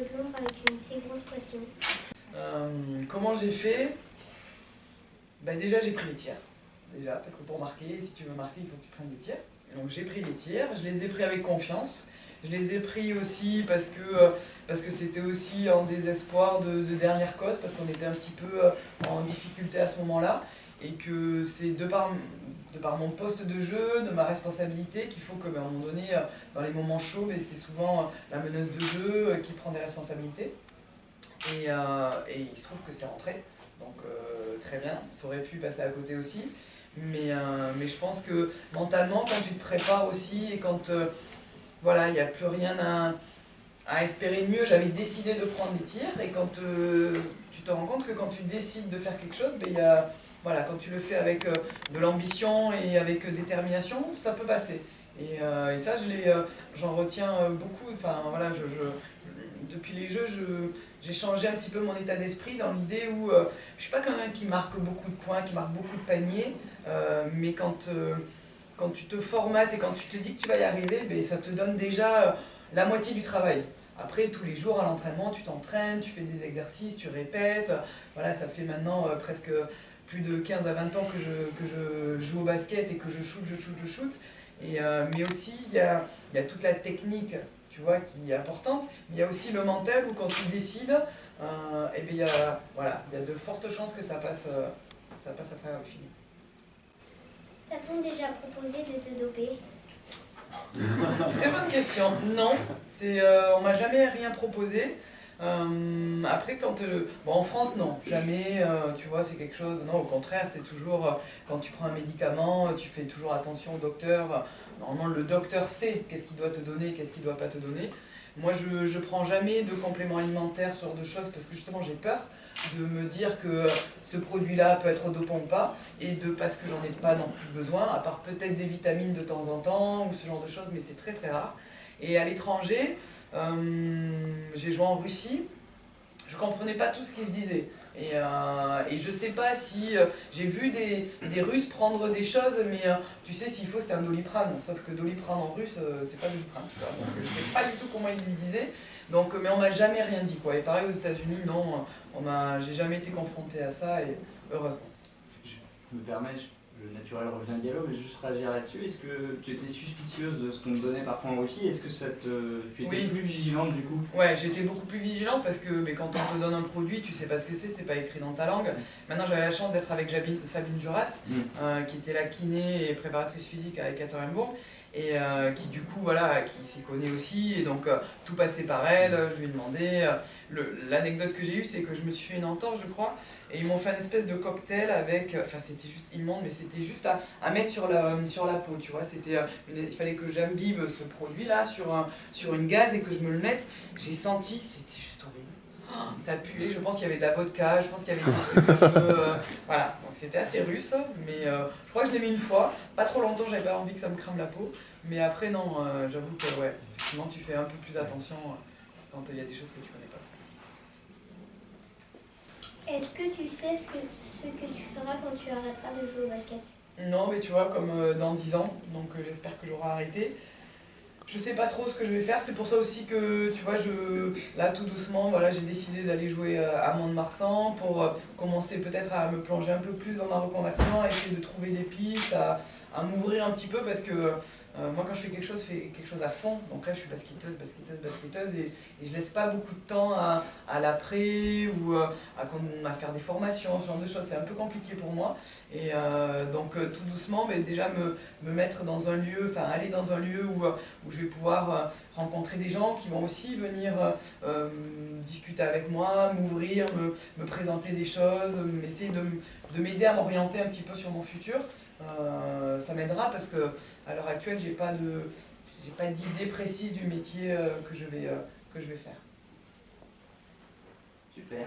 plomb avec une si grosse pression? Comment j'ai fait? Déjà j'ai pris les tirs. Déjà, parce que pour marquer, si tu veux marquer, il faut que tu prennes des tirs. Donc j'ai pris les tirs, je les ai pris avec confiance. Je les ai pris aussi parce que c'était aussi en désespoir de dernière cause, parce qu'on était un petit peu en difficulté à ce moment-là. Et que c'est de par mon poste de jeu, de ma responsabilité, qu'il faut que, à un moment donné, dans les moments chauds, c'est souvent la meneuse de jeu qui prend des responsabilités. Et il se trouve que c'est rentré, donc très bien, ça aurait pu passer à côté aussi. Mais je pense que mentalement, quand tu te prépares aussi et quand voilà, il n'y a plus rien à espérer de mieux, j'avais décidé de prendre les tirs. Et quand tu te rends compte que quand tu décides de faire quelque chose, voilà, quand tu le fais avec de l'ambition et avec détermination, ça peut passer. Et ça, j'en retiens beaucoup. Enfin, voilà, depuis les jeux, j'ai changé un petit peu mon état d'esprit dans l'idée où je ne suis pas quelqu'un qui marque beaucoup de points, qui marque beaucoup de paniers, mais quand tu te formates et quand tu te dis que tu vas y arriver, ça te donne déjà la moitié du travail. Après, tous les jours à l'entraînement, tu t'entraînes, tu fais des exercices, tu répètes. Voilà, ça fait maintenant presque plus de 15 à 20 ans que je joue au basket et que je shoot. Mais aussi, il y a toute la technique, tu vois, qui est importante. Mais il y a aussi le mental où quand tu décides, il y a de fortes chances que ça passe à travers le filet. T'a-t-on déjà proposé de te doper? Très bonne question. Non, on m'a jamais rien proposé. Après, en France, non, jamais, tu vois, c'est quelque chose, non, au contraire, c'est toujours, quand tu prends un médicament, tu fais toujours attention au docteur. Normalement, le docteur sait qu'est-ce qu'il doit te donner, qu'est-ce qu'il ne doit pas te donner. Moi, je prends jamais de compléments alimentaires, ce genre de choses, parce que justement, j'ai peur de me dire que ce produit-là peut être dopant ou pas, parce que j'en ai pas non plus besoin, à part peut-être des vitamines de temps en temps, ou ce genre de choses, mais c'est très très rare. Et à l'étranger, j'ai joué en Russie, je comprenais pas tout ce qui se disait. Et je sais pas si... j'ai vu des Russes prendre des choses, mais tu sais, s'il faut, c'était un Doliprane. Sauf que Doliprane en russe, c'est pas Doliprane, tu vois. Donc je sais pas du tout comment ils lui disaient. Donc, mais on m'a jamais rien dit, quoi. Et pareil aux États-Unis, non, j'ai jamais été confronté à ça, et heureusement. Je me permets, le naturel revient à Diallo, mais juste réagir là-dessus. Est-ce que tu étais suspicieuse de ce qu'on te donnait parfois en Russie? Est-ce que tu étais plus vigilante du coup? Ouais, j'étais beaucoup plus vigilante parce que quand on te donne un produit, tu sais pas ce que c'est pas écrit dans ta langue. Maintenant, j'avais la chance d'être avec Sabine Joras, qui était la kiné et préparatrice physique à Ekaterinbourg, et qui du coup, voilà, qui s'y connaît aussi, et donc tout passait par elle. Je lui ai demandé. L'anecdote que j'ai eue, c'est que je me suis fait une entorse, je crois, et ils m'ont fait une espèce de cocktail avec, enfin c'était juste immonde, mais c'était juste à mettre sur la peau, tu vois. Il fallait que j'imbibe ce produit-là sur une gaze et que je me le mette. J'ai senti, c'était juste horrible. Ça puait, je pense qu'il y avait de la vodka, je pense qu'il y avait des trucs un peu... voilà, donc c'était assez russe, mais je crois que je l'ai mis une fois. Pas trop longtemps, j'avais pas envie que ça me crame la peau. Mais après, non, j'avoue que, ouais, effectivement, tu fais un peu plus attention quand il y a des choses que tu connais pas. Est-ce que tu sais ce que tu feras quand tu arrêteras de jouer au basket? Non, mais tu vois, comme dans 10 ans, donc j'espère que j'aurai arrêté. Je sais pas trop ce que je vais faire, c'est pour ça aussi que, tu vois, là tout doucement, voilà, j'ai décidé d'aller jouer à Mont-de-Marsan pour commencer peut-être à me plonger un peu plus dans ma reconversion, à essayer de trouver des pistes, à m'ouvrir un petit peu, parce que moi quand je fais quelque chose à fond. Donc là je suis basketteuse et je laisse pas beaucoup de temps à l'après ou à faire des formations, ce genre de choses. C'est un peu compliqué pour moi. Et donc tout doucement, déjà me mettre dans un lieu, enfin aller dans un lieu où je vais pouvoir rencontrer des gens qui vont aussi venir discuter avec moi, m'ouvrir, me présenter des choses, essayer de m'aider à m'orienter un petit peu sur mon futur. Ça m'aidera parce que à l'heure actuelle, j'ai pas d'idée précise du métier que je vais faire. Super.